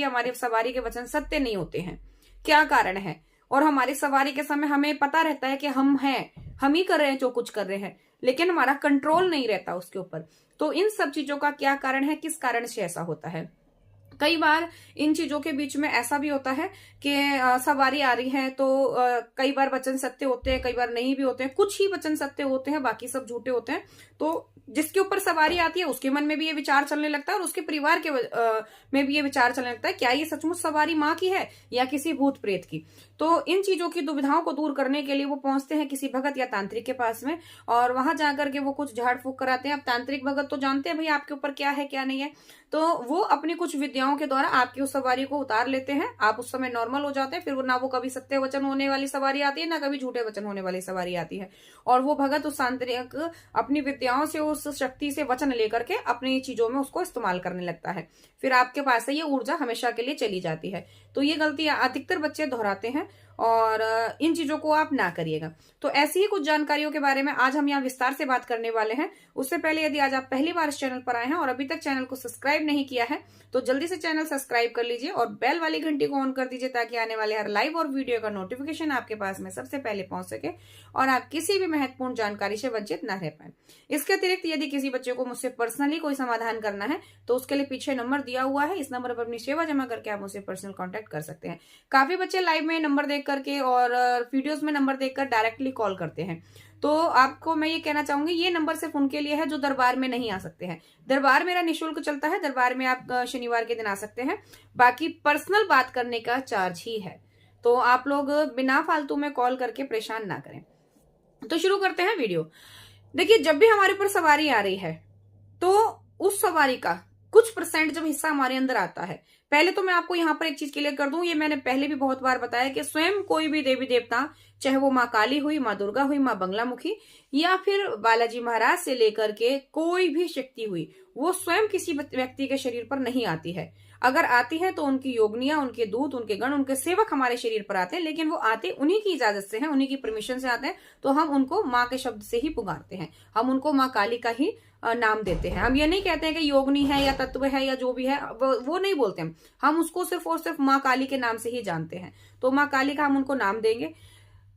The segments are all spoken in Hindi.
हमारे सवारी के वचन सत्य नहीं होते हैं? क्या कारण है? और हमारी सवारी के समय हमें पता रहता है कि हम हैं, हम ही कर रहे हैं जो कुछ कर रहे हैं, लेकिन हमारा कंट्रोल नहीं रहता उसके ऊपर। तो इन सब चीजों का क्या कारण है, किस कारण से ऐसा होता है? कई बार इन चीजों के बीच में ऐसा भी होता है कि सवारी आ रही है तो कई बार वचन सत्य होते हैं, कई बार नहीं भी होते हैं, कुछ ही वचन सत्य होते हैं, बाकी सब झूठे होते हैं। तो जिसके ऊपर सवारी आती है उसके मन में भी ये विचार चलने लगता है और उसके परिवार के में भी ये विचार चलने लगता है, क्या ये सचमुच सवारी माँ की है या किसी भूत प्रेत की। तो इन चीजों की दुविधाओं को दूर करने के लिए वो पहुंचते हैं किसी भगत या तांत्रिक के पास में, और वहां जाकर के वो कुछ झाड़ फूक कराते हैं। अब तांत्रिक भगत तो जानते हैं भाई आपके ऊपर क्या है क्या नहीं है, तो वो अपनी कुछ विद्याओं के द्वारा आपकी उस सवारी को उतार लेते हैं। आप उस समय नॉर्मल हो जाते हैं, फिर वो ना वो कभी सत्य वचन होने वाली सवारी आती है, ना कभी झूठे वचन होने वाली सवारी आती है। और वो भगत उस तांत्रिक अपनी विद्याओं से, उस शक्ति से वचन लेकर के अपनी चीजों में उसको इस्तेमाल करने लगता है। फिर आपके पास से ये ऊर्जा हमेशा के लिए चली जाती है। तो ये गलती अधिकतर बच्चे दोहराते हैं और इन चीजों को आप ना करिएगा। तो ऐसी ही कुछ जानकारियों के बारे में आज हम यहाँ विस्तार से बात करने वाले हैं। उससे पहले यदि आज आप पहली बार इस चैनल पर आए हैं और अभी तक चैनल को सब्सक्राइब नहीं किया है तो जल्दी से चैनल सब्सक्राइब कर लीजिए और बेल वाली घंटी को ऑन कर दीजिए, ताकि आने वाले हर लाइव और वीडियो का नोटिफिकेशन आपके पास में सबसे पहले पहुंच सके और आप किसी भी महत्वपूर्ण जानकारी से वंचित न रह पाए। इसके अतिरिक्त यदि किसी बच्चे को मुझसे पर्सनली कोई समाधान करना है तो उसके लिए पीछे नंबर दिया हुआ है, इस नंबर पर अपनी सेवा जमा करके आप मुझसे पर्सनल कॉन्टेक्ट कर सकते हैं। काफी बच्चे लाइव में नंबर देख करके और वीडियोस में नंबर देखकर डायरेक्टली कॉल करते हैं। तो आपको मैं ये कहना चाहूंगी, ये नंबर सिर्फ उनके लिए है जो दरबार में नहीं आ सकते हैं। दरबार मेरा निःशुल्क चलता है, दरबार में आप शनिवार के दिन आ सकते हैं, बाकी पर्सनल बात करने का चार्ज ही है। तो आप लोग बिना फालतू में कॉल करके परेशान ना करें। तो शुरू करते हैं वीडियो। देखिए, जब भी हमारे ऊपर सवारी आ रही है तो उस सवारी का कुछ परसेंट जब हिस्सा हमारे अंदर आता है, पहले तो मैं आपको यहाँ पर एक चीज क्लियर कर दूं, ये मैंने पहले भी बहुत बार बताया कि स्वयं कोई भी देवी देवता, चाहे वो माँ काली हुई, माँ दुर्गा हुई, माँ बंगलामुखी या फिर बालाजी महाराज से लेकर के कोई भी शक्ति हुई, वो स्वयं किसी व्यक्ति के शरीर पर नहीं आती है। अगर आती है तो उनकी योगनियां, उनके दूत, उनके गण, उनके सेवक हमारे शरीर पर आते हैं, लेकिन वो आते उन्हीं की इजाजत से हैं, उन्हीं की परमिशन से आते हैं। तो हम उनको माँ के शब्द से ही पुकारते हैं, हम उनको माँ काली का ही नाम देते हैं। हम ये नहीं कहते हैं कि योगनी है या तत्व है या जो भी है, वो नहीं बोलते हम उसको सिर्फ और सिर्फ माँ काली के नाम से ही जानते हैं। तो माँ काली का हम उनको नाम देंगे।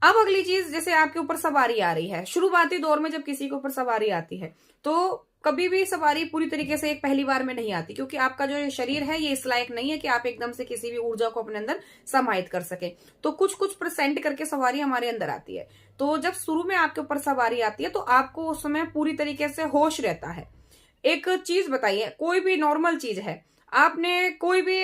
अब अगली चीज, जैसे आपके ऊपर सवारी आ रही है, शुरुआती दौर में जब किसी के ऊपर सवारी आती है तो कभी भी सवारी पूरी तरीके से एक पहली बार में नहीं आती, क्योंकि आपका जो शरीर है ये इस लायक नहीं है कि आप एकदम से किसी भी ऊर्जा को अपने अंदर समाहित कर सके। तो कुछ कुछ परसेंट करके सवारी हमारे अंदर आती है। तो जब शुरू में आपके ऊपर सवारी आती है तो आपको उस समय पूरी तरीके से होश रहता है। एक चीज बताइए, कोई भी नॉर्मल चीज है, आपने कोई भी